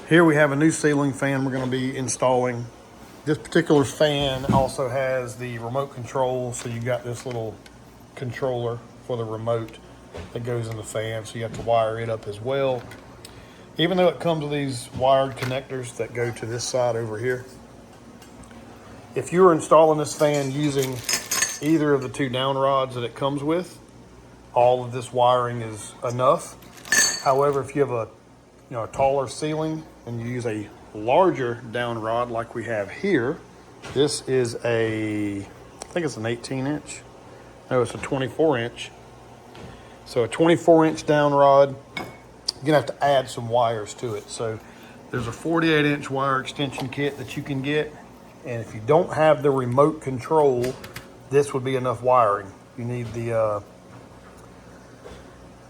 Here we have a new ceiling fan we're going to be installing. This particular fan also has the remote control, so you got this little controller for the remote that goes in the fan, so you have to wire it up as well. Even though it comes with these wired connectors that go to this side over here, if you're installing this fan using either of the two down rods that it comes with, all of this wiring is enough. However, if you have a taller ceiling and you use a larger down rod like we have here, this is I think it's an 18 inch. No, it's a 24 inch. So a 24 inch down rod, you're gonna have to add some wires to it. So there's a 48 inch wire extension kit that you can get. And if you don't have the remote control, this would be enough wiring. You need the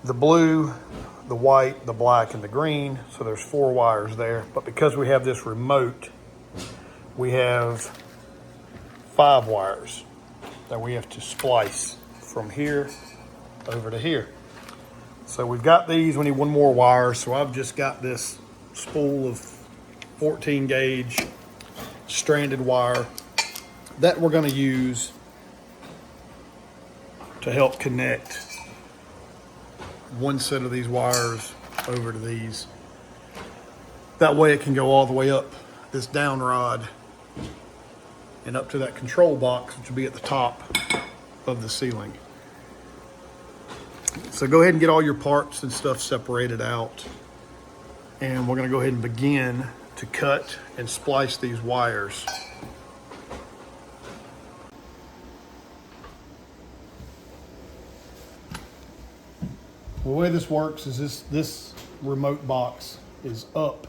blue, the white, the black, and the green. So there's 4 wires there. But because we have this remote, we have 5 wires that we have to splice from here over to here. So we've got these. We need 1 more wire. So I've just got this spool of 14 gauge stranded wire that we're going to use to help connect one set of these wires over to these. That way it can go all the way up this down rod and up to that control box, which will be at the top of the ceiling. So go ahead and get all your parts and stuff separated out. And we're going to go ahead and begin to cut and splice these wires. The way this works is this remote box is up.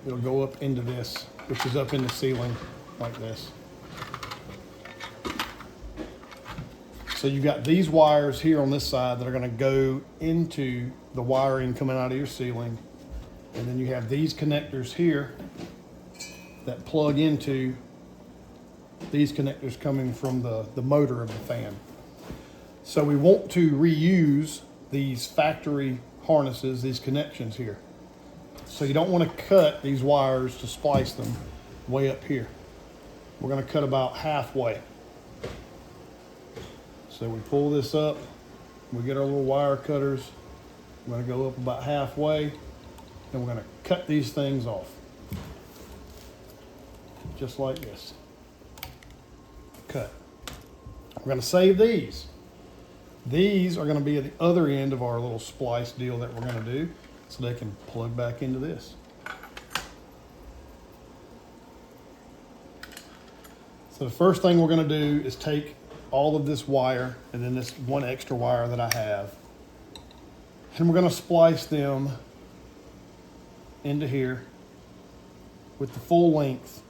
It'll go up into this, which is up in the ceiling like this. So you've got these wires here on this side that are going to go into the wiring coming out of your ceiling. And then you have these connectors here that plug into these connectors coming from the motor of the fan. So we want to reuse these factory harnesses, these connections here. So you don't want to cut these wires to splice them way up here. We're going to cut about halfway. So we pull this up, we get our little wire cutters. We're going to go up about halfway, and we're going to cut these things off. Just like this. Cut. We're going to save these. These are going to be at the other end of our little splice deal that we're going to do, so they can plug back into this. So the first thing we're going to do is take all of this wire and then this 1 extra wire that I have, and we're going to splice them into here with the full length.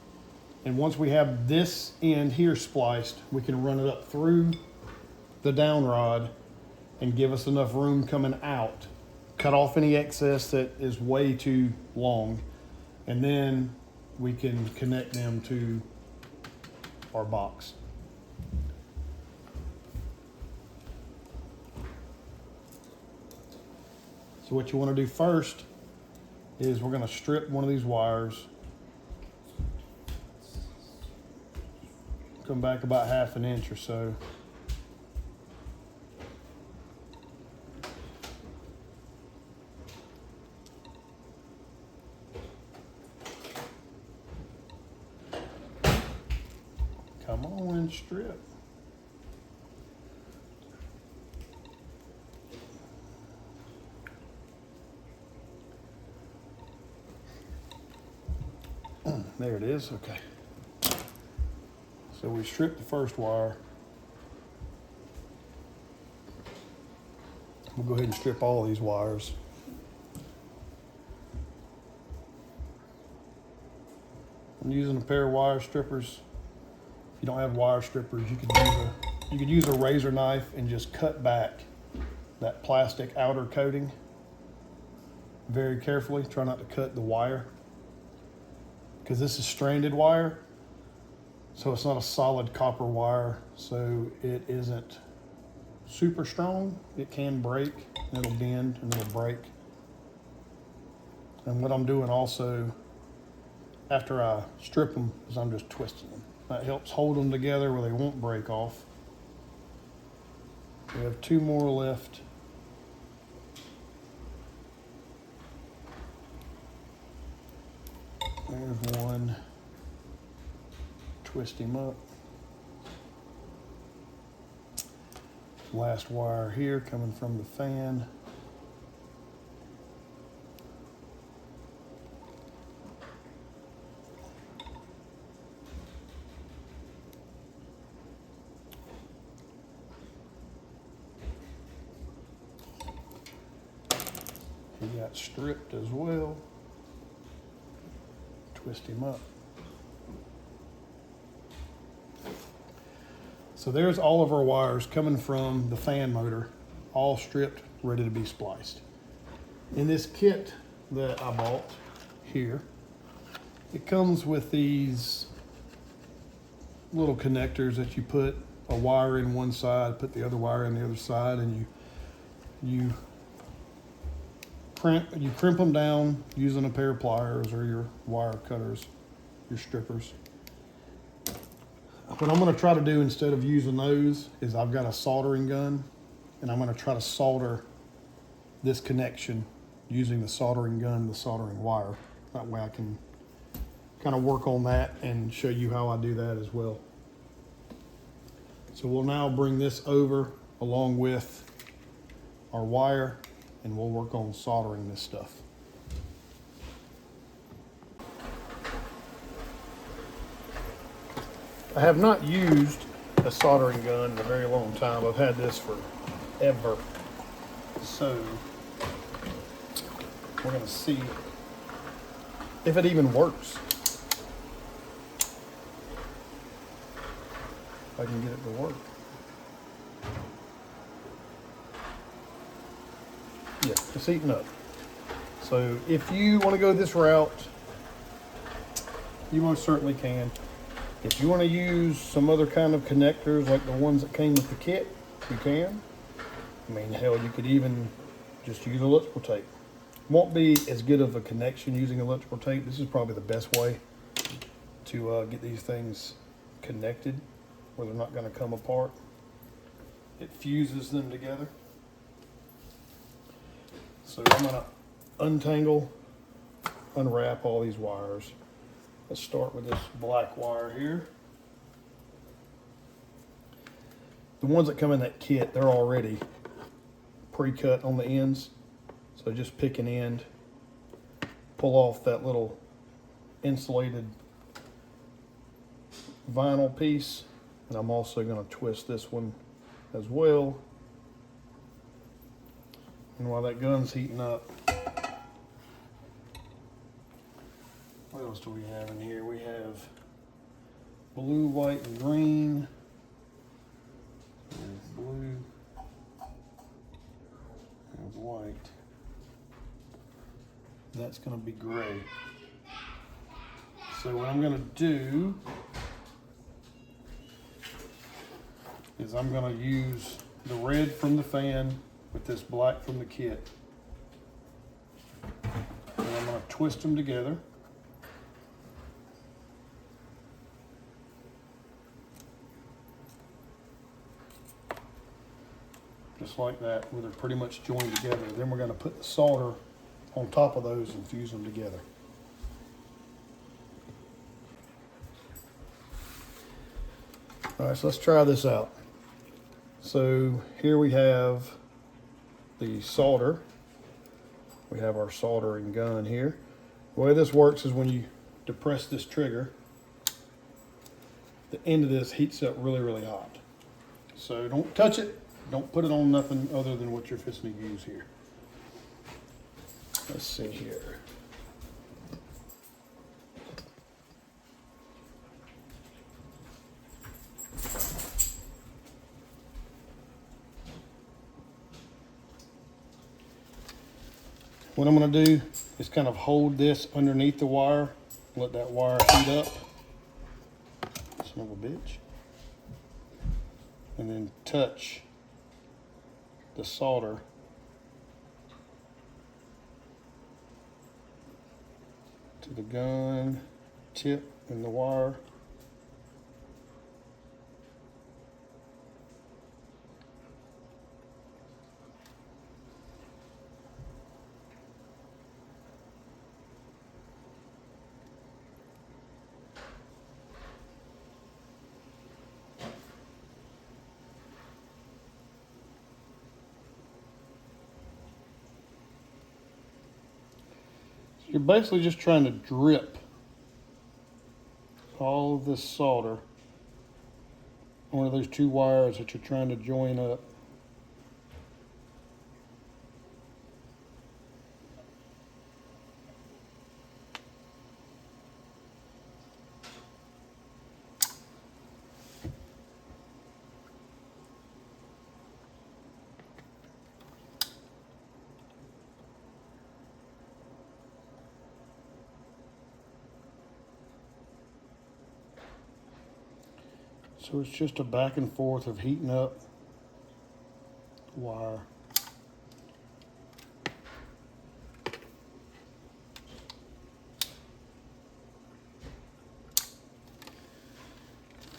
And once we have this end here spliced, we can run it up through the down rod and give us enough room coming out. Cut off any excess that is way too long, and then we can connect them to our box. So what you want to do first is we're going to strip one of these wires, come back about 1/2 inch or so. Come on, strip. There it is, okay. So we stripped the first wire. We'll go ahead and strip all of these wires. I'm using a pair of wire strippers. If you don't have wire strippers, you could use a razor knife and just cut back that plastic outer coating very carefully. Try not to cut the wire, because this is stranded wire, so it's not a solid copper wire, so it isn't super strong. It can break, and it'll bend and it'll break. And what I'm doing also after I strip them is I'm just twisting them. That helps hold them together where they won't break off. We have 2 more left. There's one. Twist him up. Last wire here coming from the fan. He got stripped as well. Twist him up. So there's all of our wires coming from the fan motor, all stripped, ready to be spliced. In this kit that I bought here, it comes with these little connectors that you put a wire in one side, put the other wire in the other side, and you crimp them down using a pair of pliers or your wire cutters, your strippers. What I'm going to try to do instead of using those is I've got a soldering gun, and I'm going to try to solder this connection using the soldering gun, the soldering wire. That way I can kind of work on that and show you how I do that as well. So we'll now bring this over along with our wire, and we'll work on soldering this stuff. I have not used a soldering gun in a very long time. I've had this forever. So we're going to see if it even works. If I can get it to work. Yeah, it's heating up. So if you want to go this route, you most certainly can. If you want to use some other kind of connectors like the ones that came with the kit, you can. I mean, hell, you could even just use electrical tape. Won't be as good of a connection using electrical tape. This is probably the best way to get these things connected where they're not going to come apart. It fuses them together. So I'm going to unwrap all these wires. Let's start with this black wire here. The ones that come in that kit, they're already pre-cut on the ends. So just pick an end, pull off that little insulated vinyl piece, and I'm also going to twist this one as well. And while that gun's heating up, what else do we have in here? We have blue, white, and green. There's blue. There's white. That's going to be gray. So what I'm going to do is I'm going to use the red from the fan with this black from the kit. And I'm going to twist them together. Just like that, where they're pretty much joined together. Then we're going to put the solder on top of those and fuse them together. All right, so let's try this out. So here we have the solder. We have our soldering gun here. The way this works is when you depress this trigger, the end of this heats up really, really hot. So don't touch it. Don't put it on nothing other than what you're fixing to use here. Let's see here. What I'm going to do is kind of hold this underneath the wire, let that wire heat up. Son of a bitch. And then touch the solder to the gun tip and the wire. You're basically just trying to drip all of this solder on one of those two wires that you're trying to join up. So it's just a back and forth of heating up the wire.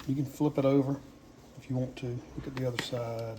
You can flip it over if you want to. Look at the other side.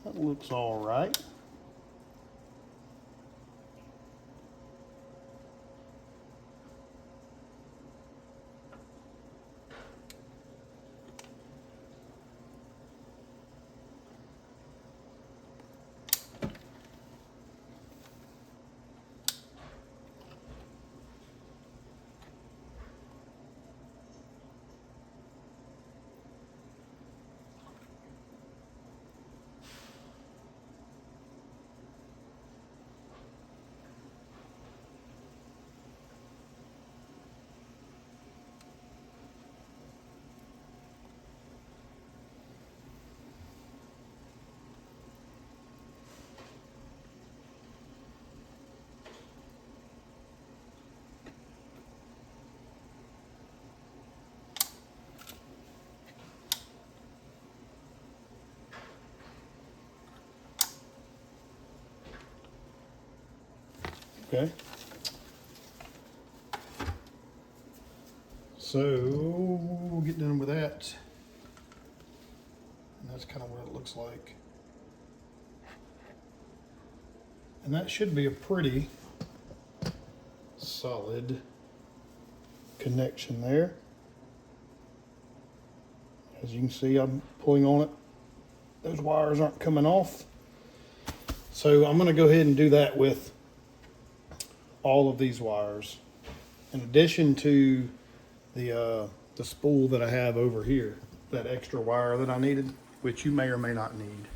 That looks all right. Okay. So we'll get done with that. And that's kind of what it looks like. And that should be a pretty solid connection there. As you can see, I'm pulling on it. Those wires aren't coming off. So I'm going to go ahead and do that with all of these wires, in addition to the spool that I have over here, that extra wire that I needed, which you may or may not need.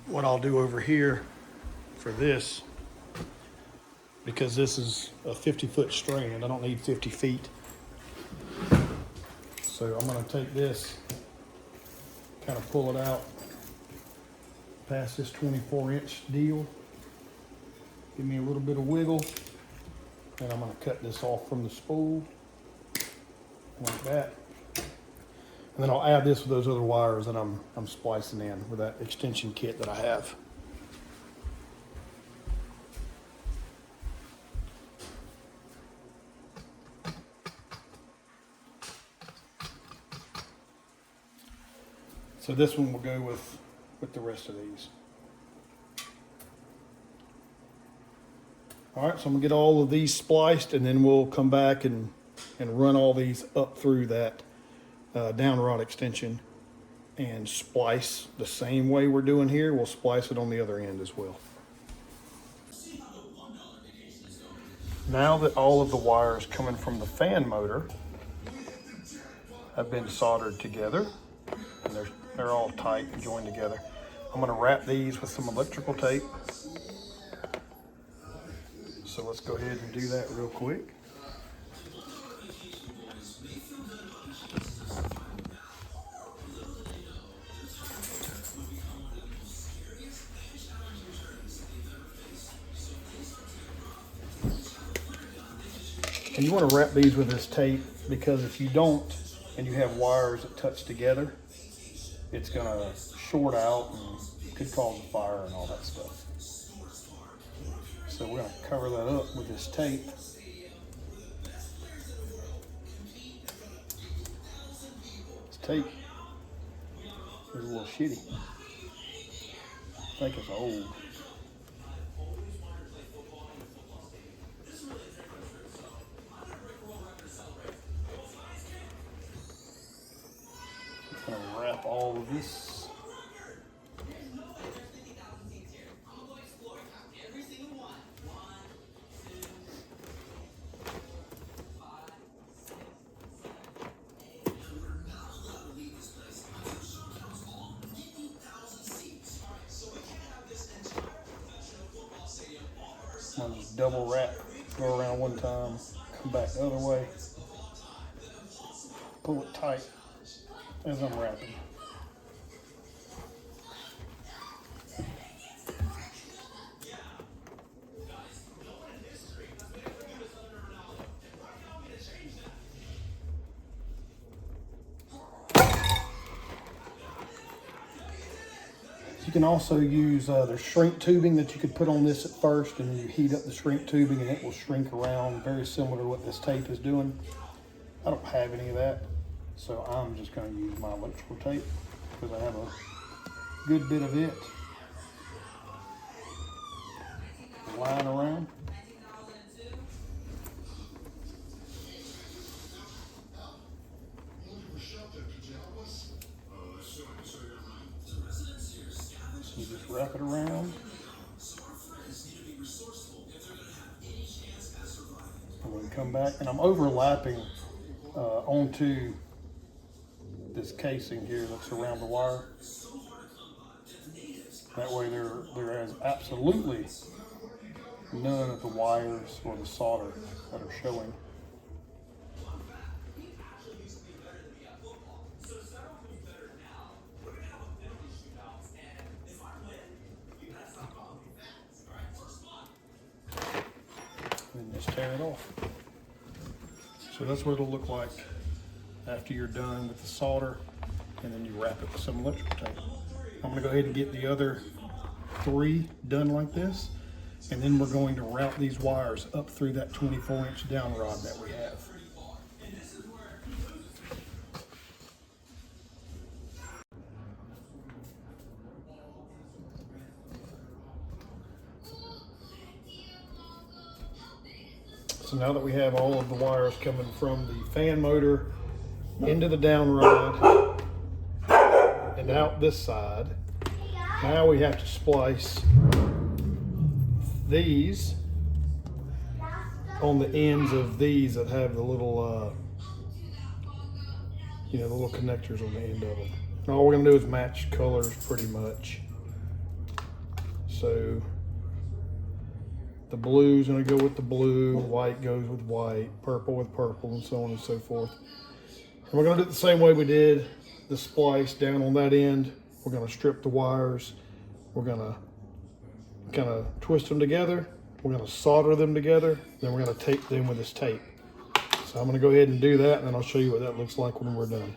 What I'll do over here for this, because this is a 50-foot strand, I don't need 50 feet. So I'm going to take this, kind of pull it out past this 24-inch deal. Give me a little bit of wiggle, and I'm going to cut this off from the spool like that. And then I'll add this with those other wires that I'm splicing in with that extension kit that I have. So this one will go with the rest of these. All right, so I'm gonna get all of these spliced, and then we'll come back and and run all these up through that down rod extension and splice the same way we're doing here. We'll splice it on the other end as well. Now that all of the wires coming from the fan motor have been soldered together, and they're all tight and joined together, I'm going to wrap these with some electrical tape. So let's go ahead and do that real quick. And you want to wrap these with this tape, because if you don't and you have wires that touch together, it's going to short out and could cause a fire and all that stuff. So we're going to cover that up with this tape. This tape is a little shitty. I think it's old. Gonna wrap all of this. I'm gonna just double wrap, go around one time, come back the other way, pull it tight as I'm wrapping. You can also use there's shrink tubing that you could put on this at first, and you heat up the shrink tubing and it will shrink around, very similar to what this tape is doing. I don't have any of that, so I'm just going to use my electrical tape because I have a good bit of it lying around. So you just wrap it around. And then come back, and I'm overlapping onto this casing here that's around the wire. That way there is absolutely none of the wires or the solder that are showing. And just tear it off. So that's what it'll look like after you're done with the solder, and then you wrap it with some electrical tape. I'm going to go ahead and get the other 3 done like this, and then we're going to route these wires up through that 24-inch down rod that we have. So now that we have all of the wires coming from the fan motor into the down rod and out this side, now we have to splice these on the ends of these that have the little, the little connectors on the end of them. And all we're gonna do is match colors pretty much. So the blue is going to go with the blue, white goes with white, purple with purple, and so on and so forth. And we're going to do it the same way we did the splice down on that end. We're going to strip the wires. We're going to kind of twist them together. We're going to solder them together. Then we're going to tape them with this tape. So I'm going to go ahead and do that, and then I'll show you what that looks like when we're done.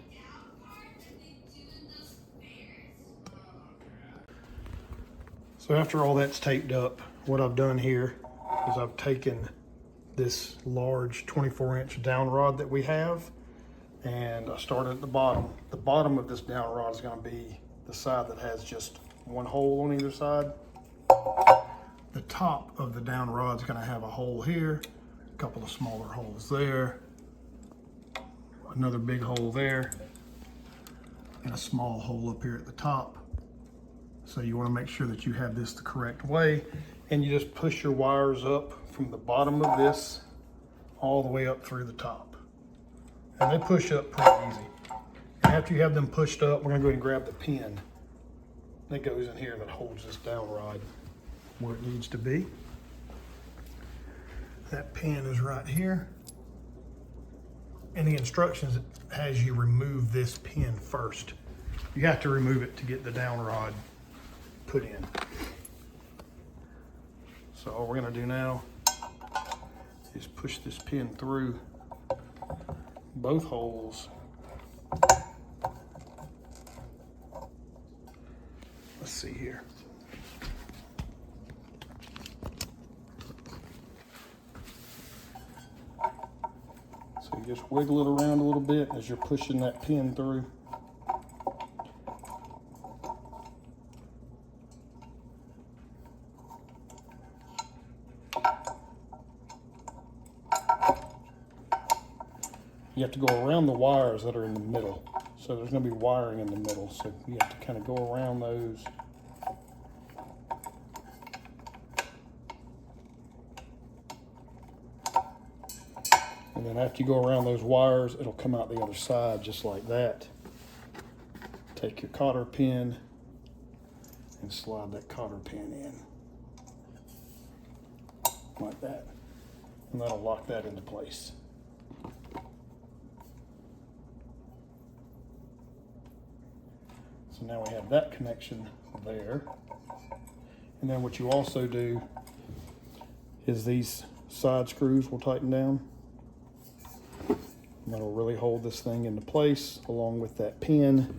So after all that's taped up, what I've done here is I've taken this large 24-inch down rod that we have, and I started at the bottom. The bottom of this down rod is going to be the side that has just one hole on either side. The top of the down rod is going to have a hole here, a couple of smaller holes there, another big hole there, and a small hole up here at the top. So you want to make sure that you have this the correct way, and you just push your wires up from the bottom of this all the way up through the top. And they push up pretty easy. And after you have them pushed up, we're going to go ahead and grab the pin that goes in here that holds this down rod where it needs to be. That pin is right here. And the instructions has you remove this pin first. You have to remove it to get the down rod put in. So all we're gonna do now is push this pin through both holes. Let's see here. So you just wiggle it around a little bit as you're pushing that pin through. You have to go around the wires that are in the middle. So there's going to be wiring in the middle. So you have to kind of go around those. And then after you go around those wires, it'll come out the other side just like that. Take your cotter pin and slide that cotter pin in. Like that. And that'll lock that into place. So now we have that connection there. And then what you also do is these side screws will tighten down. And that'll really hold this thing into place along with that pin.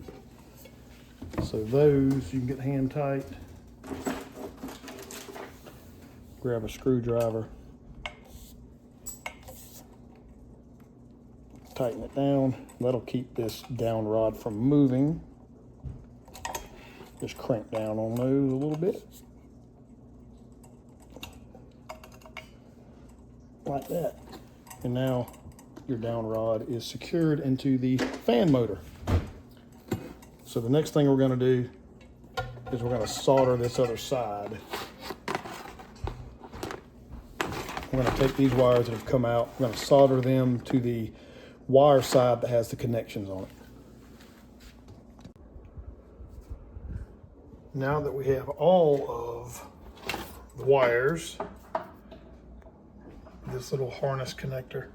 So those, you can get hand tight. Grab a screwdriver. Tighten it down. That'll keep this down rod from moving. Just crank down on those a little bit. Like that. And now your down rod is secured into the fan motor. So the next thing we're going to do is we're going to solder this other side. We're going to take these wires that have come out, we're going to solder them to the wire side that has the connections on it. Now that we have all of the wires, this little harness connector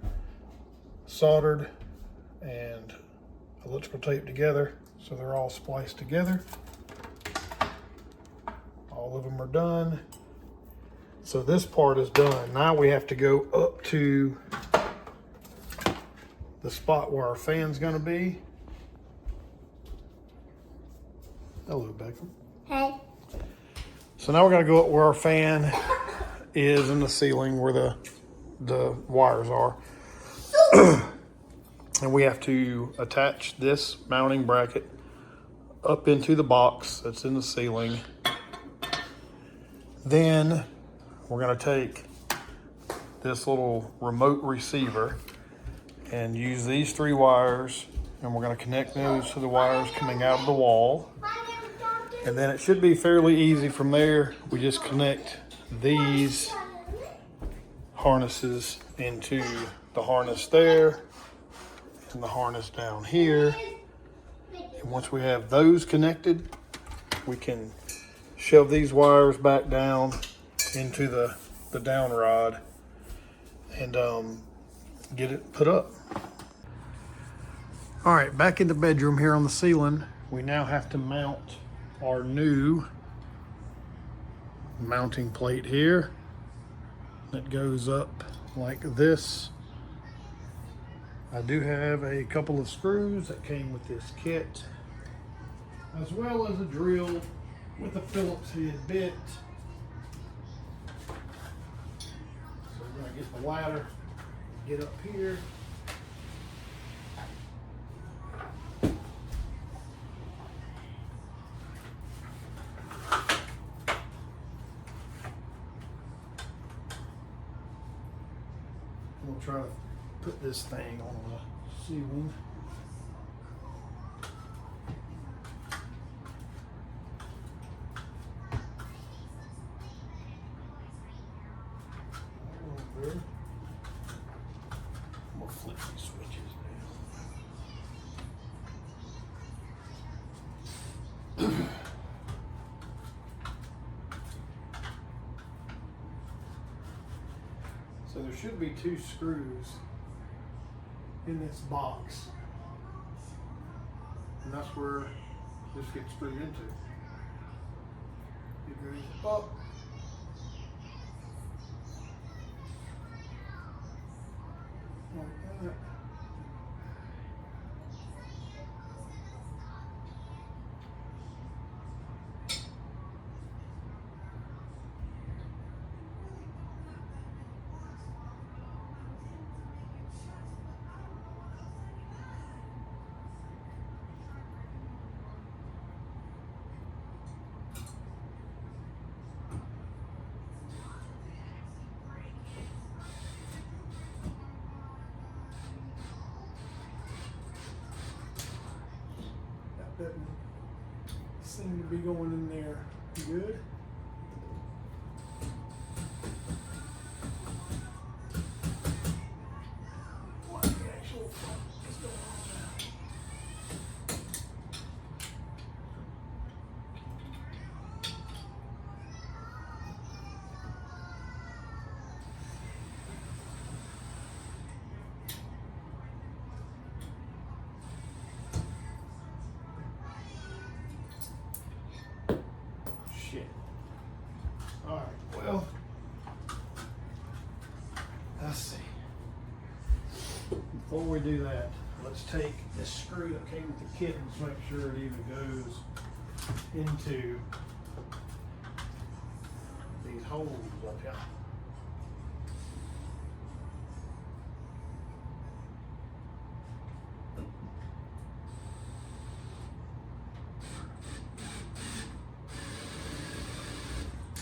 soldered and electrical tape together, so they're all spliced together. All of them are done. So this part is done. Now we have to go up to the spot where our fan's gonna be. Hello, Beckham. Hey. So now we're gonna go up where our fan is in the ceiling, where the wires are. And we have to attach this mounting bracket up into the box that's in the ceiling. Then we're gonna take this little remote receiver and use these 3 wires, and we're gonna connect those to the wires coming out of the wall. And then it should be fairly easy from there. We just connect these harnesses into the harness there and the harness down here. And once we have those connected, we can shove these wires back down into the down rod and get it put up. All right, back in the bedroom here on the ceiling, we now have to mount our new mounting plate here that goes up like this. I do have a couple of screws that came with this kit, as well as a drill with a Phillips head bit. So we're gonna get the ladder, get up here. We'll try to put this thing on the ceiling. good. I'm gonna flip these switches now. So there should be 2 screws in this box. And that's where this gets screwed into. It goes up. Like that. That doesn't seem to be going in there good. What the actual fuck is going on now? Shit. All right, well, let's see. Before we do that, let's take this screw that came with the kit and just make sure it even goes into these holes up here.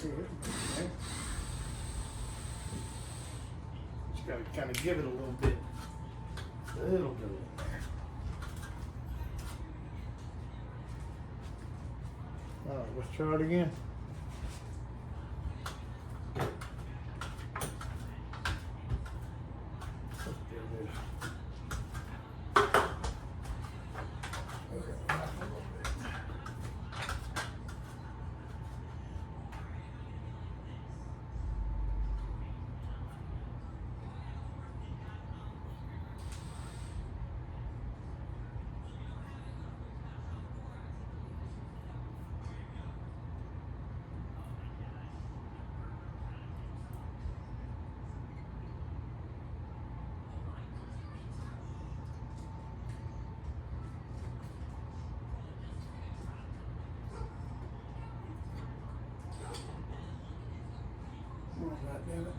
Okay. Just gotta kind of give it a little bit in there. All right, let's try it again. God damn it.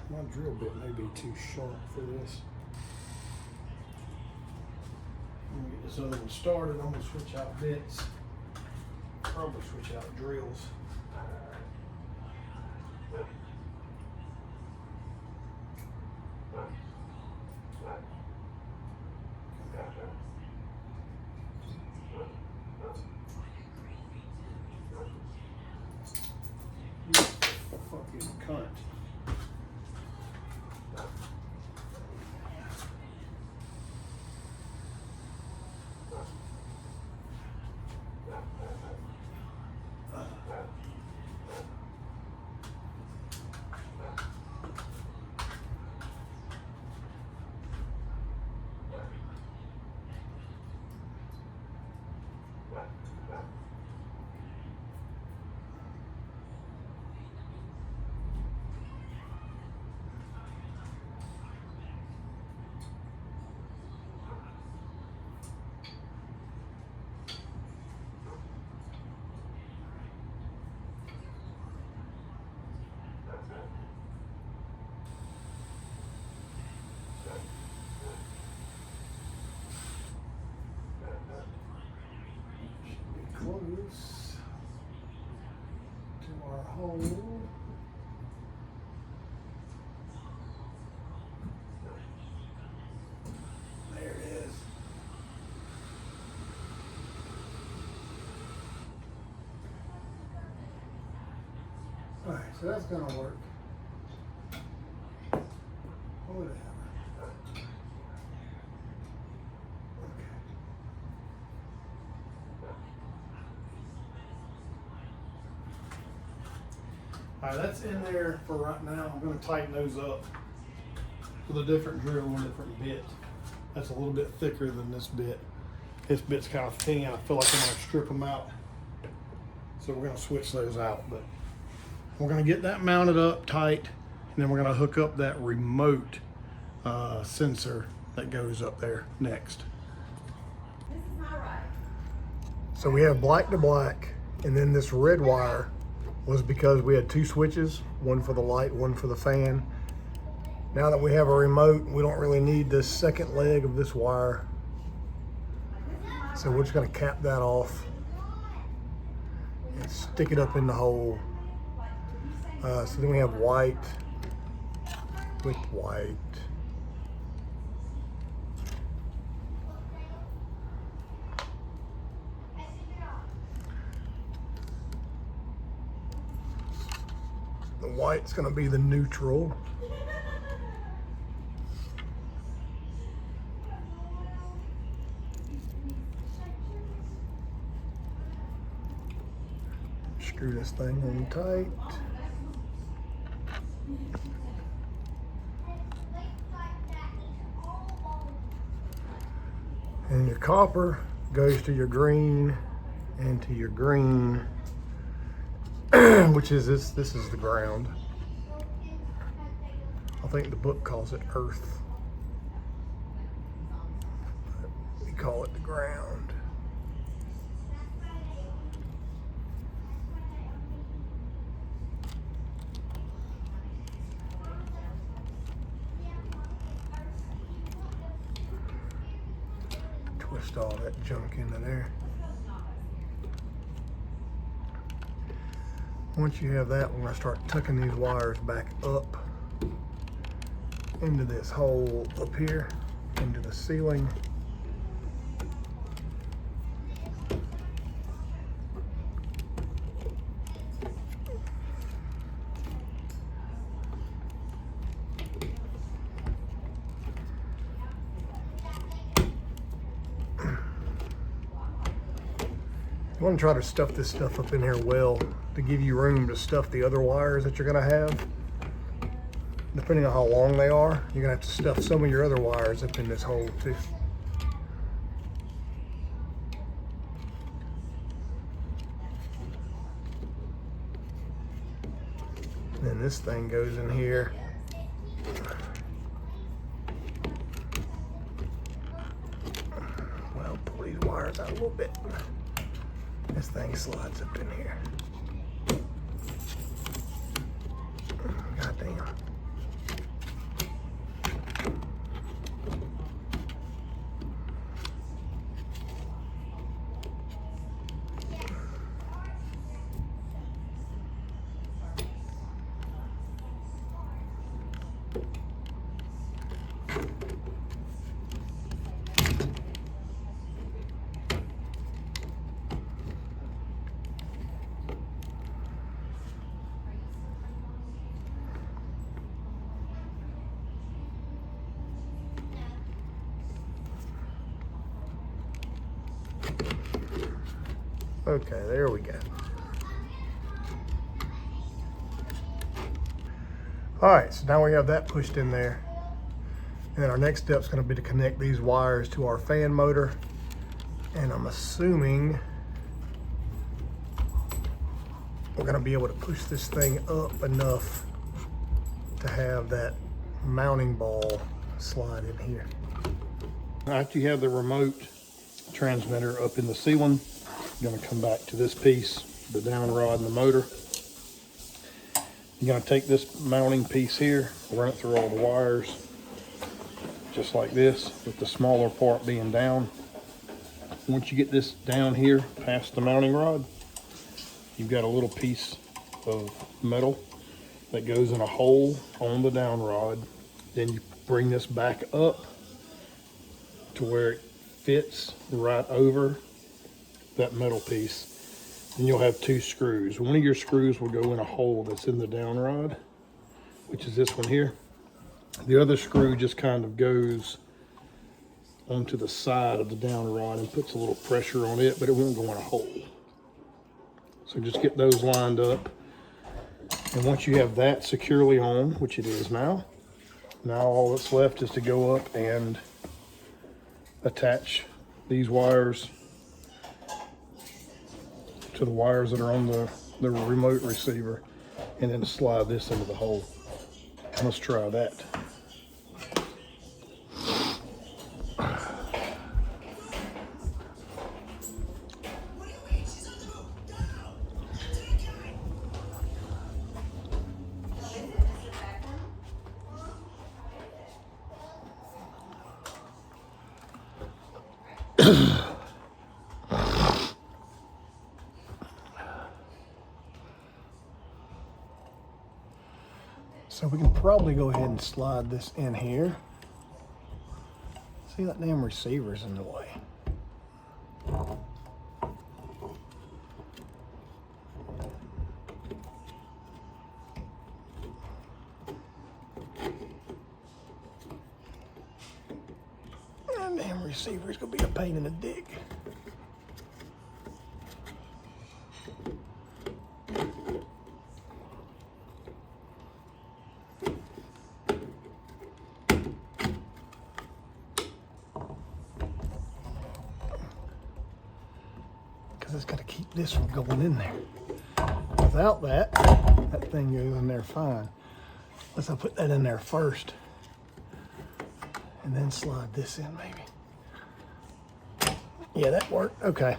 My drill bit may be too sharp for this. I'm gonna get this other one started. I'm gonna switch out bits. Probably switch out drills. You fucking cunt. So that's gonna work. Hold it. All right, that's in there for right now. I'm going to tighten those up with a different drill and a different bit. That's a little bit thicker than this bit. This bit's kind of thin. I feel like I'm going to strip them out. So we're going to switch those out. But we're going to get that mounted up tight, and then we're going to hook up that remote sensor that goes up there next. This is not right. So we have black to black, and then this red wire was because we had two switches, one for the light, one for the fan. Now that we have a remote, we don't really need this second leg of this wire. So we're just gonna cap that off and stick it up in the hole. So then we have white with white. The white's gonna be the neutral. Screw this thing on tight. And your copper goes to your green and to your green. Which is this is the ground. I think the book calls it earth. We call it the ground. Twist all that junk into there. Once you have that, we're going to start tucking these wires back up into this hole up here, into the ceiling. You want to try to stuff this stuff up in here well to give you room to stuff the other wires that you're going to have. Depending on how long they are, you're going to have to stuff some of your other wires up in this hole too. And then this thing goes in here. Well, pull these wires out a little bit. This thing slides up in here. God damn. Okay, there we go. All right, so now we have that pushed in there. And then our next step is going to be to connect these wires to our fan motor. And I'm assuming we're going to be able to push this thing up enough to have that mounting ball slide in here. After you have the remote transmitter up in the ceiling, you're going to come back to this piece, the down rod and the motor. You're going to take this mounting piece here, run it through all the wires, just like this, with the smaller part being down. Once you get this down here, past the mounting rod, you've got a little piece of metal that goes in a hole on the down rod. Then you bring this back up to where it fits right over that metal piece. And you'll have 2 screws. One of your screws will go in a hole that's in the down rod, which is this one here. The other screw just kind of goes onto the side of the down rod and puts a little pressure on it, but it won't go in a hole. So just get those lined up. And once you have that securely on, which it is now all that's left is to go up and attach these wires to the wires that are on the remote receiver, and then slide this into the hole. Let's try that. So we can probably go ahead and slide this in here. See, that damn receiver's in the way. That damn receiver's gonna be a pain in the dick. It's got to keep this from going in there. Without that, that thing goes in there fine. Let's put that in there first, and then slide this in maybe. Yeah, that worked. Okay.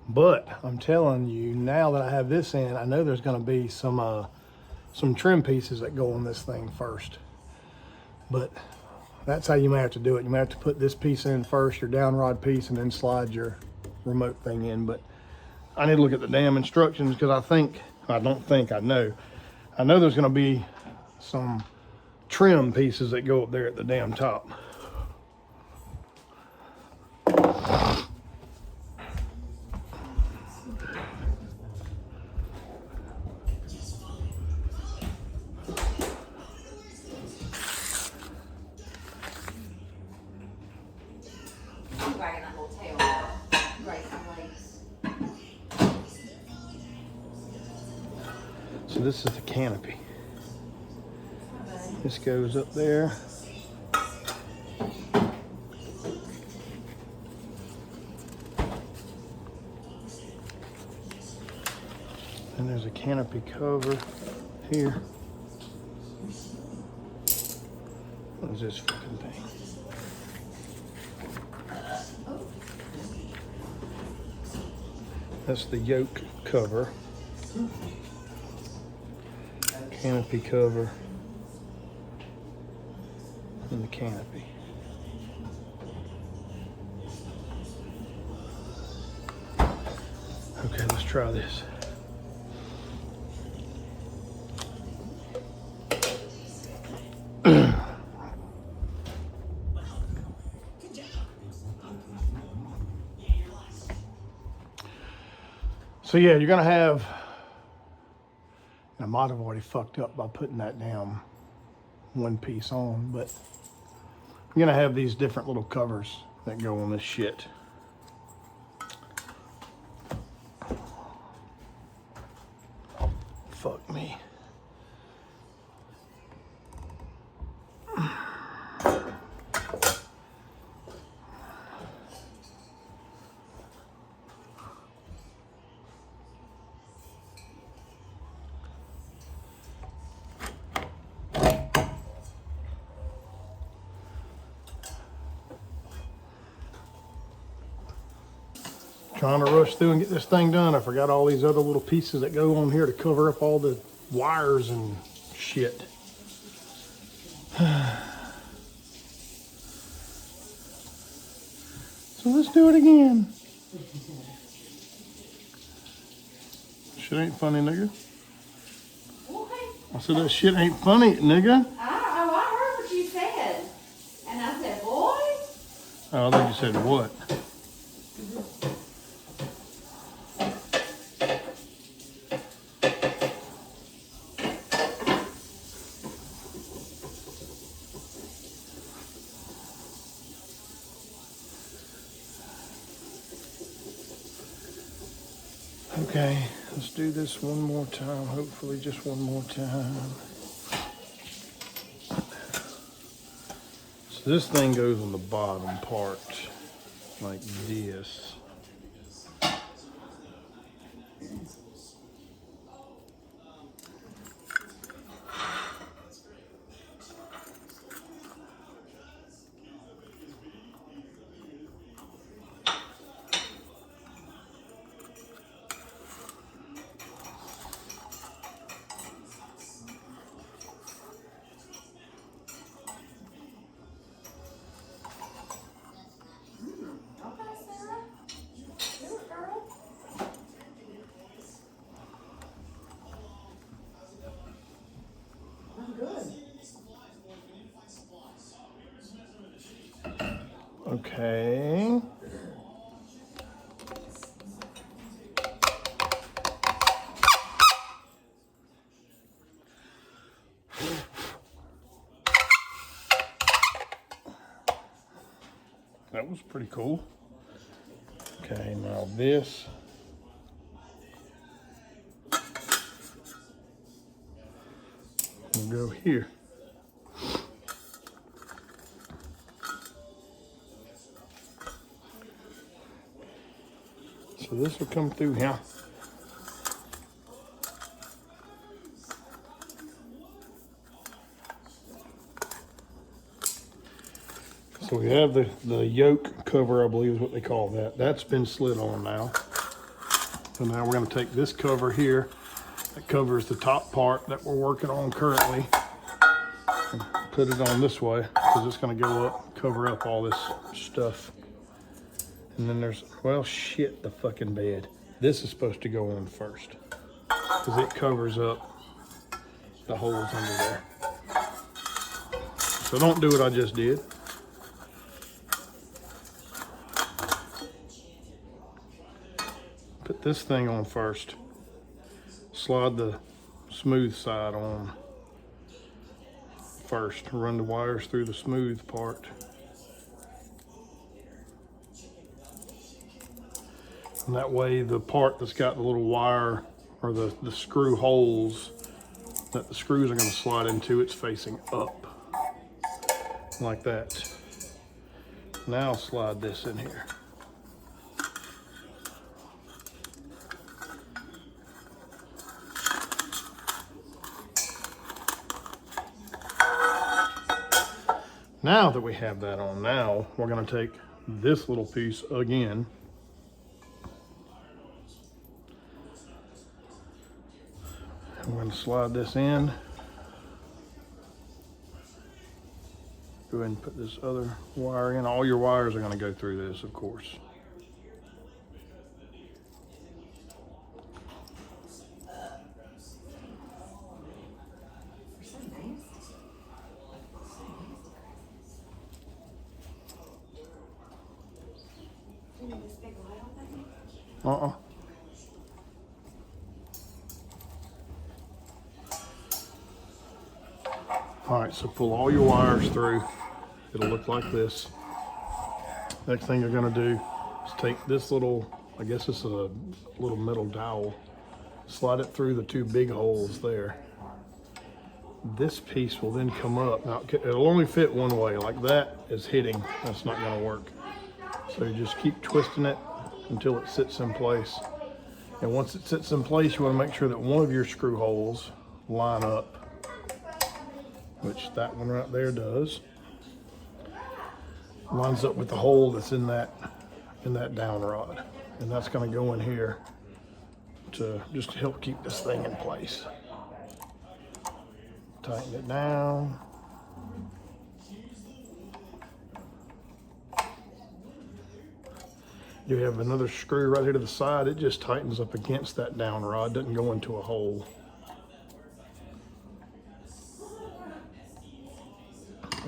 But I'm telling you, now that I have this in, I know there's going to be some trim pieces that go on this thing first. But that's how you may have to do it. You may have to put this piece in first, your down rod piece, and then slide your remote thing in. But I need to look at the damn instructions, because I know there's going to be some trim pieces that go up there at the damn top. Wagging that little tail. Right, legs. So this is the canopy. This goes up there. And there's a canopy cover here. What is this fucking thing? That's the yoke cover. Canopy cover. And the canopy. Okay, let's try this. So yeah, you're gonna have, I might have already fucked up by putting that down one piece on, but you're gonna have these different little covers that go on this shit. Fuck me. Trying to rush through and get this thing done. I forgot all these other little pieces that go on here to cover up all the wires and shit. So let's do it again. Shit ain't funny, nigga. What? I said that shit ain't funny, nigga. I heard what you said. And I said, boy. Oh, I thought you said what? Okay, let's do this one more time. Hopefully just one more time. So this thing goes on the bottom part, like this. Okay, Sarah. Do it, girl. I'm good. Okay. That was pretty cool. Okay, now this. We'll go here. So this will come through here. So we have the yoke cover, I believe is what they call that. That's been slid on now. So now we're going to take this cover here that covers the top part that we're working on currently and put it on this way because it's going to go up, cover up all this stuff. And then there's, well, shit, the fucking bed. This is supposed to go on first because it covers up the holes under there. So don't do what I just did. Put this thing on first. Slide the smooth side on first. Run the wires through the smooth part. And that way the part that's got the little wire or the screw holes that the screws are going to slide into, it's facing up. Like that. Now slide this in here. Now that we have that on, now we're going to take this little piece again. I'm going to slide this in. Go ahead and put this other wire in. All your wires are going to go through this, of course. Uh-uh. All right, so pull all your wires through. It'll look like this. Next thing you're gonna do is take this little, I guess it's a little metal dowel, slide it through the two big holes there. This piece will then come up. Now, it'll only fit one way, like that is hitting. That's not gonna work. So you just keep twisting it until it sits in place. And once it sits in place, you wanna make sure that one of your screw holes line up, which that one right there does. Lines up with the hole that's in that down rod. And that's gonna go in here to just help keep this thing in place. Tighten it down. You have another screw right here to the side. It just tightens up against that down rod, doesn't go into a hole.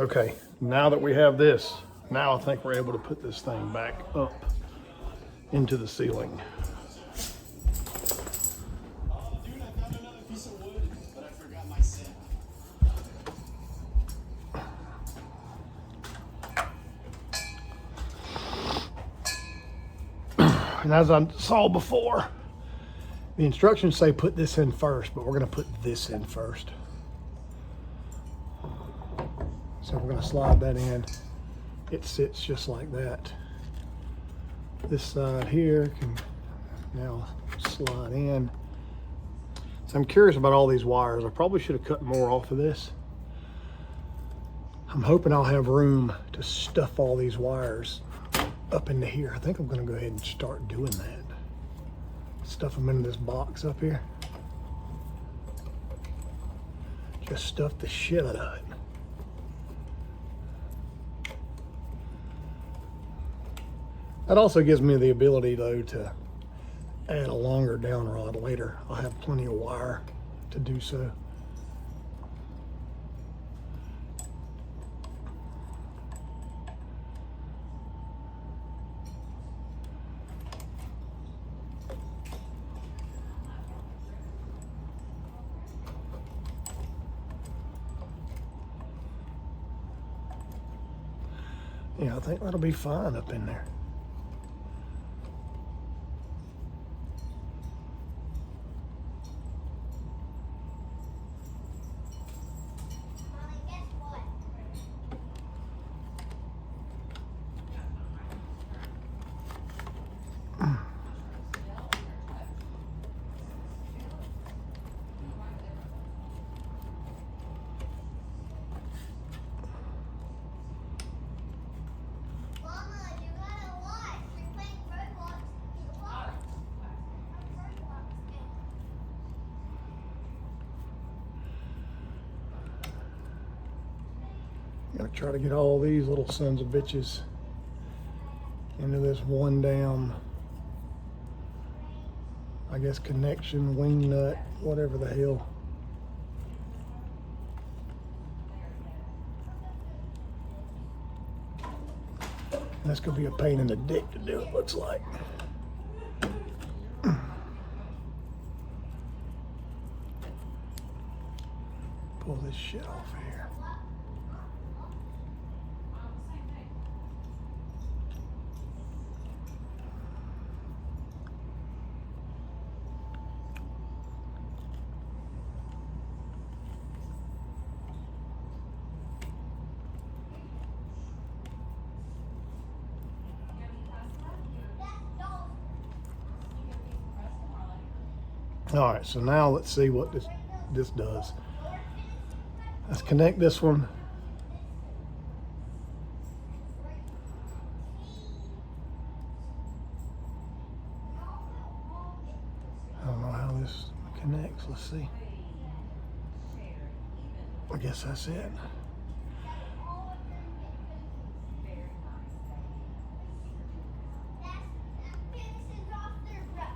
Okay, now that we have this, Now I think we're able to put this thing back up into the ceiling. And as I saw before, the instructions say put this in first, but we're gonna put this in first. So we're gonna slide that in. It sits just like that. This side here can now slide in. So I'm curious about all these wires. I probably should have cut more off of this. I'm hoping I'll have room to stuff all these wires up into here. I think I'm gonna go ahead and start doing that. Stuff them into this box up here. Just stuff the shit out of it. That also gives me the ability though to add a longer down rod later. I'll have plenty of wire to do so. Yeah, I think that'll be fine up in there. Mommy, guess what? Mama, you gotta watch. We're playing Roblox. Watch. Roblox game. Gotta try to get all these little sons of bitches into this one damn, I guess, connection, wing nut, whatever the hell. That's gonna be a pain in the dick to do, it looks like. Pull this shit off of here. All right, so now let's see what this does. Let's connect this one. I don't know how this connects. Let's see. I guess that's it. Finishes off their breath.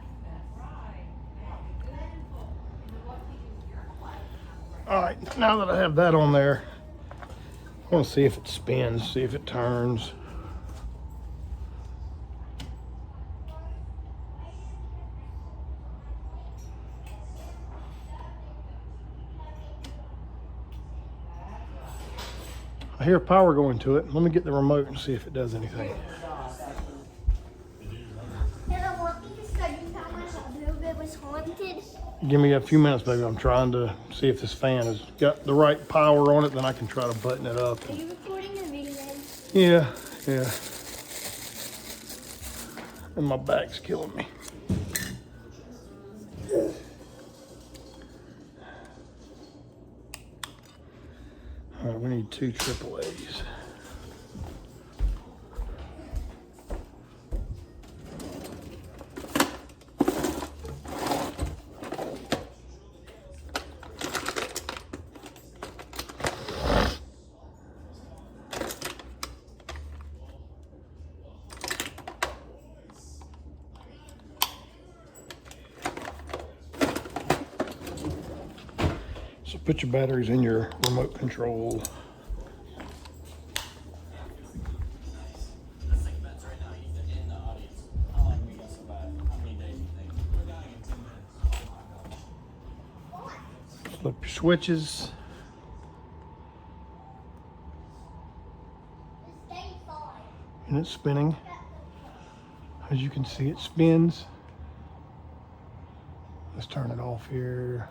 All right, now that I have that on there, I want to see if it spins, see if it turns. I hear power going to it. Let me get the remote and see if it does anything. And I want me to study how much I knew it was haunted. Give me a few minutes, baby. I'm trying to see if this fan has got the right power on it, then I can try to button it up. Are you recording a video? Yeah, yeah. And my back's killing me. All right, we need 2 AAAs. So put your batteries in your remote control. switches. Stay fine. And it's spinning. As you can see, it spins. Let's turn it off here.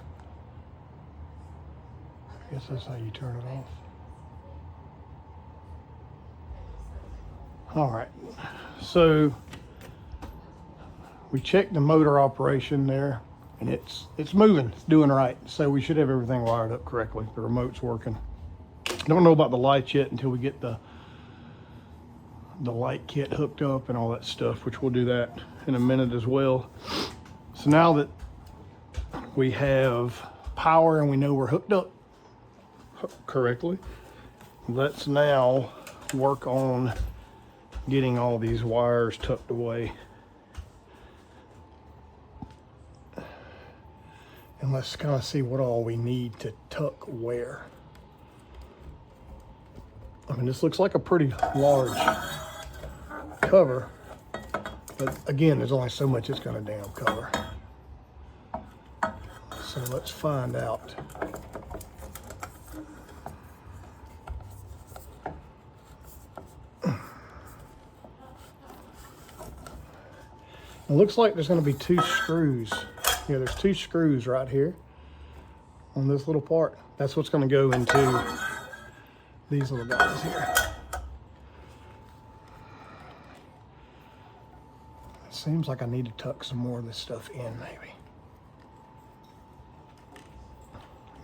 I guess that's how you turn it off. All right, so we checked the motor operation there, and it's moving, it's doing right. So we should have everything wired up correctly. The remote's working. Don't know about the lights yet until we get the light kit hooked up and all that stuff, which we'll do that in a minute as well. So now that we have power and we know we're hooked up correctly, let's now work on getting all these wires tucked away. And let's kind of see what all we need to tuck where. I mean, this looks like a pretty large cover, but again, there's only so much it's gonna damn cover. So let's find out. It looks like there's going to be 2 screws. Yeah, there's 2 screws right here on this little part. That's what's going to go into these little guys here. It seems like I need to tuck some more of this stuff in, maybe.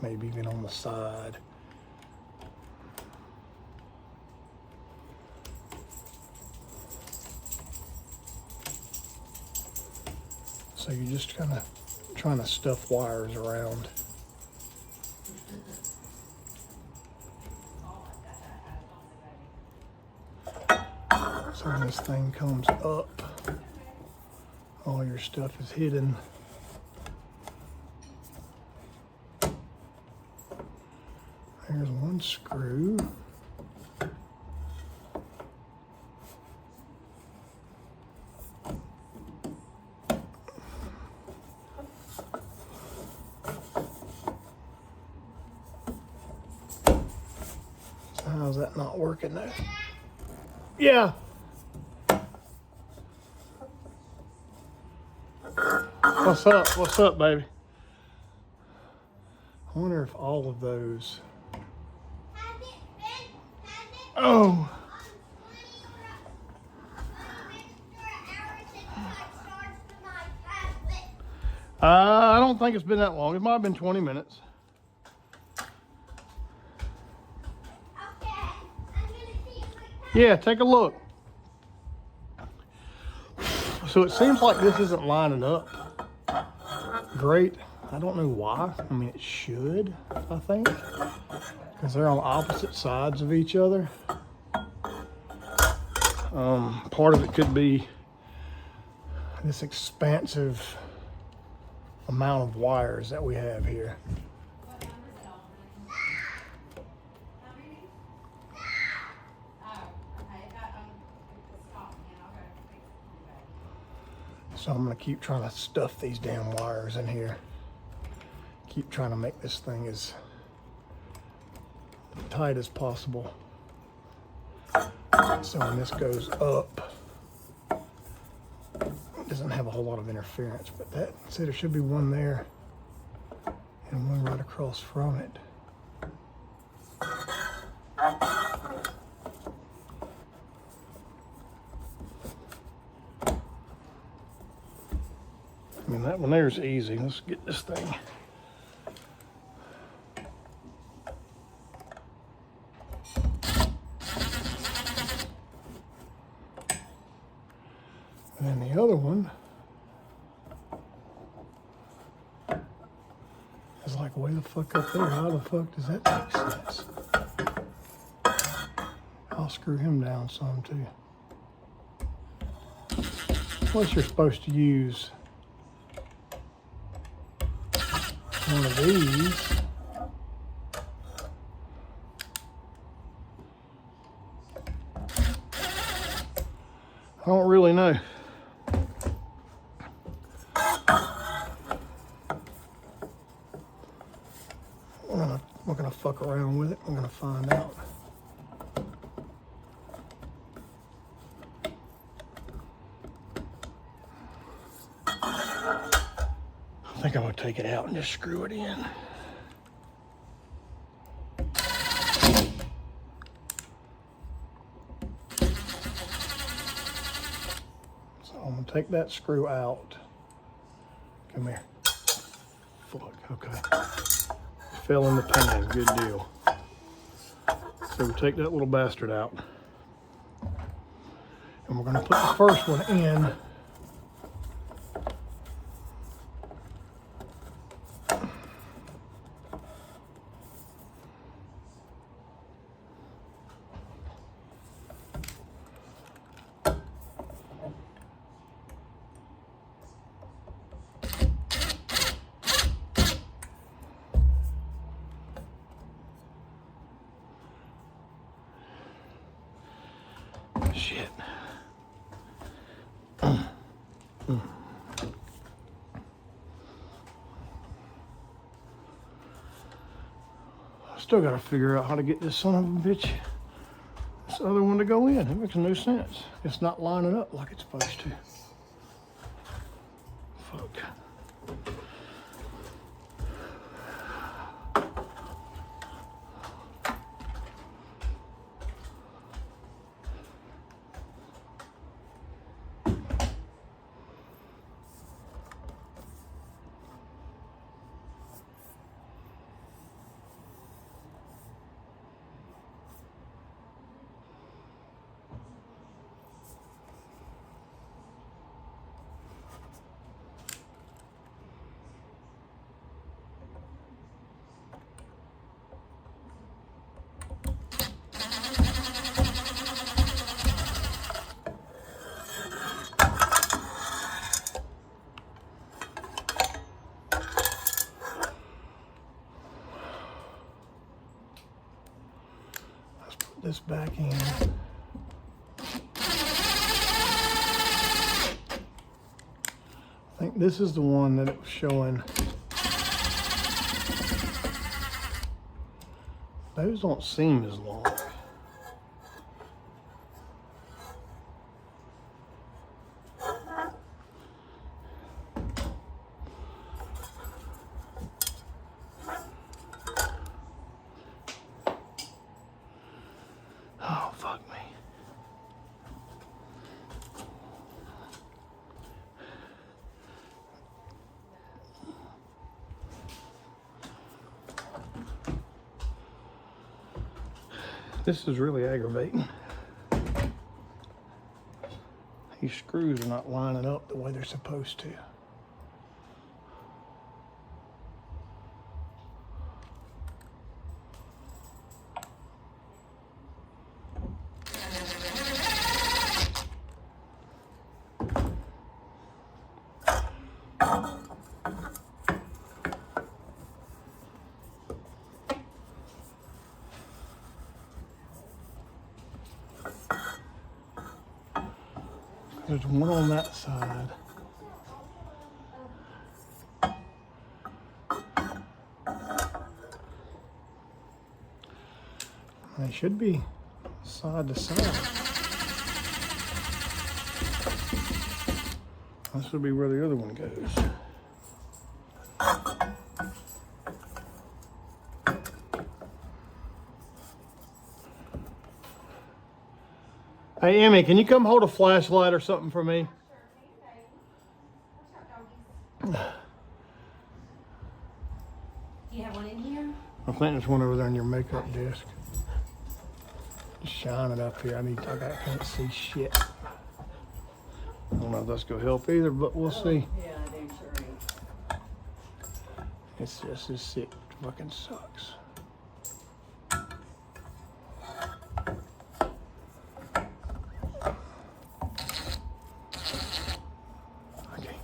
Maybe even on the side. So you're just kind of trying to stuff wires around. So when this thing comes up, all your stuff is hidden. There's one screw. How's that not working there? Yeah. What's up? What's up, baby? I wonder if all of those. Oh. I don't think it's been that long. It might have been 20 minutes. Yeah, take a look. So it seems like this isn't lining up great. I don't know why. I mean, it should, I think, because they're on opposite sides of each other. Part of it could be this expansive amount of wires that we have here. So I'm gonna keep trying to stuff these damn wires in here. Keep trying to make this thing as tight as possible. So when this goes up, it doesn't have a whole lot of interference, but that, see, there should be one there and one right across from it. I mean, that one there's easy. Let's get this thing. And then the other one is like way the fuck up there. How the fuck does that make sense? I'll screw him down some too. Unless you're supposed to use one of these. I don't really know. fuck around with it. I'm gonna find out. I think I'm gonna take it out and just screw it in. So I'm gonna take that screw out. Come here. Fuck, okay. Fell in the pan, good deal. So we take that little bastard out. And we're gonna put the first one in. Shit. Still gotta figure out how to get this son of a bitch, this other one to go in. It makes no sense. It's not lining up like it's supposed to. Fuck. This back in. I think this is the one that it was showing. Those don't seem as long. Oh, fuck me. This is really aggravating. These screws are not lining up the way they're supposed to. There's one on that side. They should be side to side. This would be where the other one goes. Hey, Emmy, can you come hold a flashlight or something for me? Do you have one in here? I think there's one over there on your makeup desk. Just shine it up here. I can't see shit. I don't know if that's gonna help either, but we'll see. Yeah, I think sure. It's just this shit fucking sucks.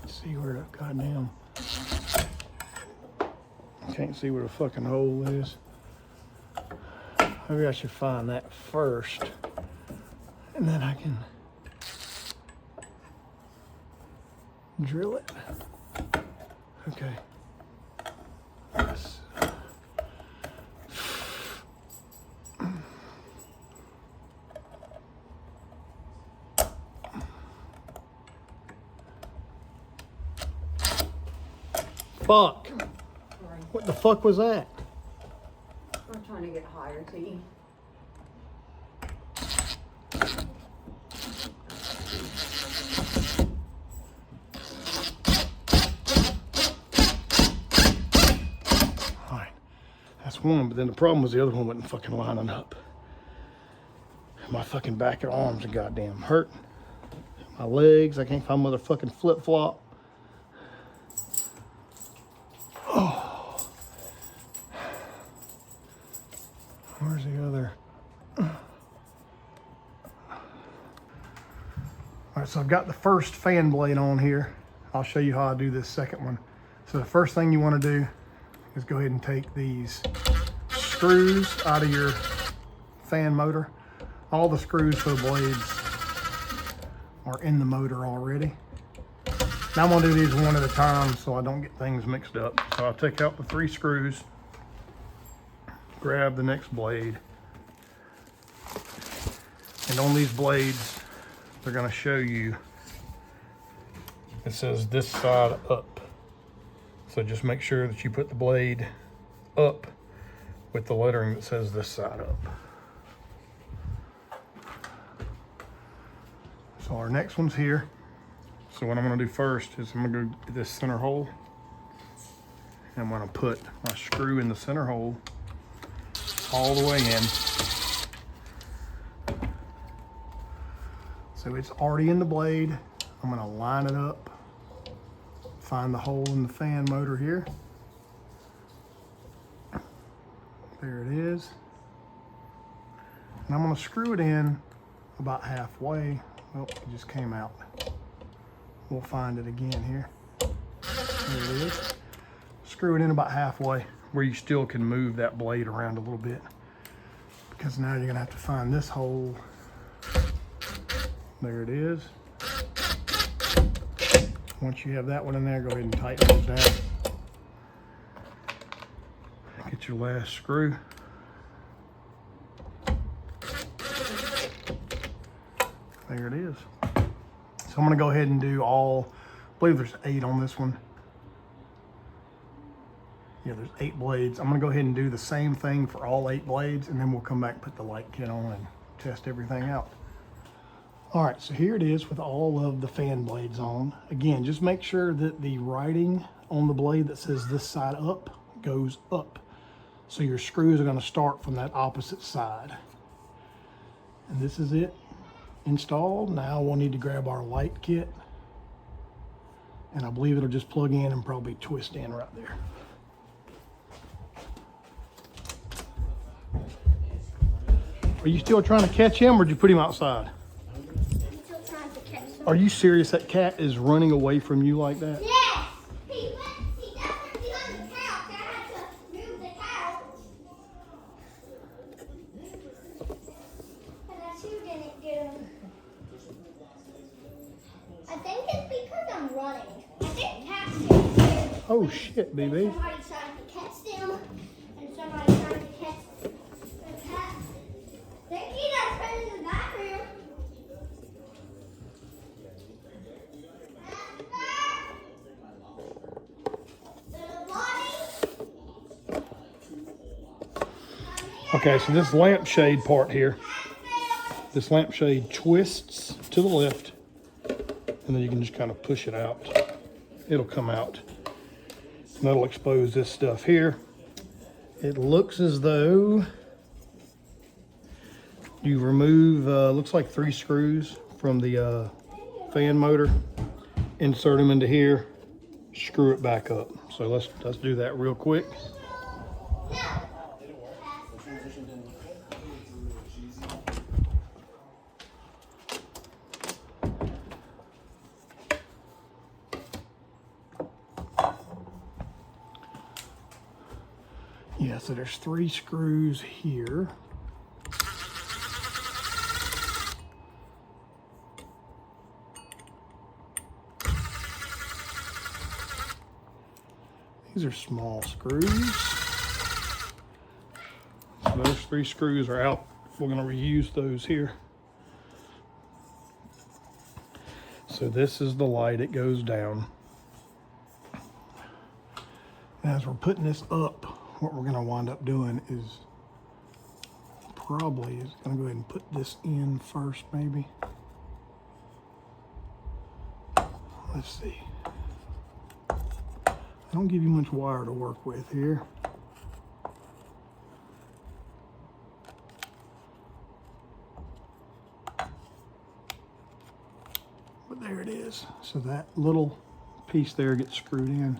See where the goddamn, I can't see where the fucking hole is. Maybe I should find that first, and then I can drill it. Okay. Yes. fuck? Sorry. What the fuck was that? I'm trying to get higher to you. Alright. That's one, but then the problem was the other one wasn't fucking lining up. My fucking back and arms are goddamn hurt. My legs, I can't find motherfucking flip flop. Oh. Where's the other? Alright, so I've got the first fan blade on here. I'll show you how I do this second one. So the first thing you want to do is go ahead and take these screws out of your fan motor. All the screws for the blades are in the motor already. Now I'm gonna do these one at a time so I don't get things mixed up. So I'll take out the 3 screws, grab the next blade, and on these blades, they're gonna show you, it says this side up. So just make sure that you put the blade up with the lettering that says this side up. So our next one's here. So what I'm gonna do first is I'm gonna go to this center hole. And I'm gonna put my screw in the center hole all the way in. So it's already in the blade. I'm gonna line it up, find the hole in the fan motor here. There it is. And I'm gonna screw it in about halfway. Oh, it just came out. We'll find it again here. There it is. Screw it in about halfway where you still can move that blade around a little bit. Because now you're gonna have to find this hole. There it is. Once you have that one in there, go ahead and tighten those down. Get your last screw. There it is. So I'm gonna go ahead and do all, I believe there's 8 on this one. Yeah, there's 8 blades. I'm gonna go ahead and do the same thing for all 8 blades, and then we'll come back and put the light kit on and test everything out. All right, so here it is with all of the fan blades on. Again, just make sure that the writing on the blade that says this side up goes up. So your screws are gonna start from that opposite side. And this is it installed. Now we'll need to grab our light kit. And I believe it'll just plug in and probably twist in right there. Are you still trying to catch him or did you put him outside? I'm still trying to catch him. Are you serious? That cat is running away from you like that? Yes! He doesn't get on the couch. I had to move the couch. And I still didn't get him. I think it's because I'm running. I think cats get scared. Oh shit, BB. Somebody's trying to catch them. And somebody's trying to catch the cat. Thank you, that's been in the bathroom. Okay, so this lampshade part here, this lampshade twists to the left, and then you can just kind of push it out. It'll come out. And that'll expose this stuff here. It looks as though you remove, looks like 3 screws from the fan motor, insert them into here, screw it back up. So let's do that real quick. Yeah, so there's 3 screws here. These are small screws. So those 3 screws are out. We're gonna reuse those here. So this is the light, it goes down. As we're putting this up, what we're gonna wind up doing is probably gonna go ahead and put this in first, maybe. Let's see. I don't give you much wire to work with here. But there it is. So that little piece there gets screwed in.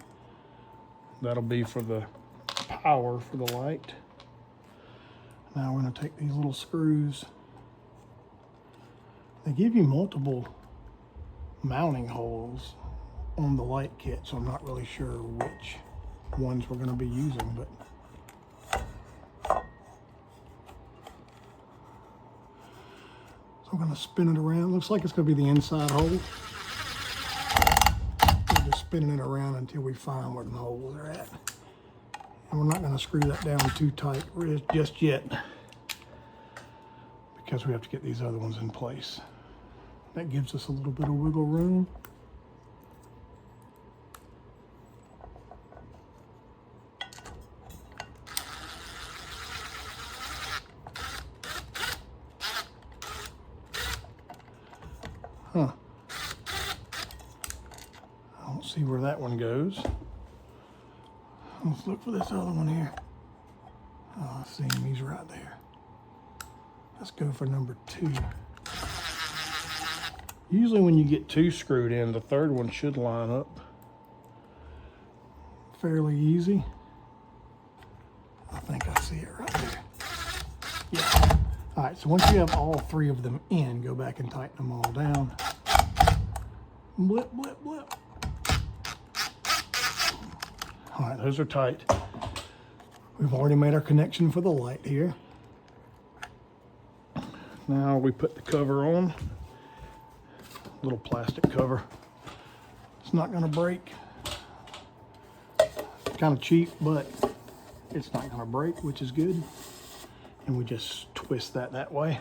That'll be for the power for the light. Now we're going to take these little screws. They give you multiple mounting holes on the light kit, so I'm not really sure which ones we're going to be using, but so I'm going to spin it around. Looks like it's going to be the inside hole. We're just spinning it around until we find where the holes are at. And we're not going to screw that down too tight just yet, because we have to get these other ones in place. That gives us a little bit of wiggle room. Huh. I don't see where that one goes. Let's look for this other one here. Oh, I see him, he's right there. Let's go for number 2. Usually when you get 2 screwed in, the third one should line up fairly easy. I think I see it right there. Yeah. All right, so once you have all 3 of them in, go back and tighten them all down. Blip, blip, blip. All right, those are tight. We've already made our connection for the light here. Now we put the cover on. Little plastic cover. It's not gonna break. It's kind of cheap, but it's not gonna break, which is good. And we just twist that way.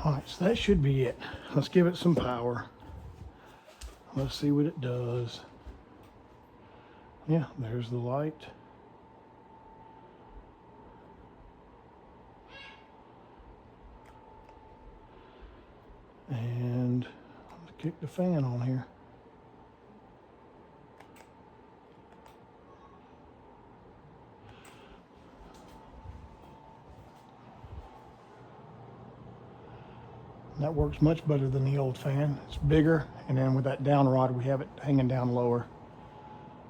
All right, so that should be it. Let's give it some power. Let's see what it does. Yeah, there's the light. And let's kick the fan on here. That works much better than the old fan. It's bigger, and then with that down rod, we have it hanging down lower,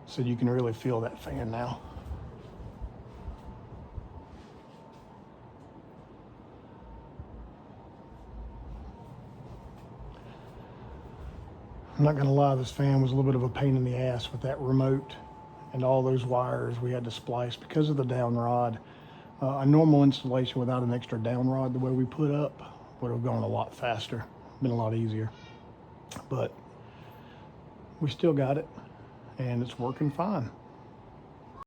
so you can really feel that fan now. I'm not gonna lie, this fan was a little bit of a pain in the ass with that remote and all those wires we had to splice because of the down rod. A normal installation without an extra down rod, the way we put up, would have gone a lot faster, been a lot easier. But we still got it, and it's working fine.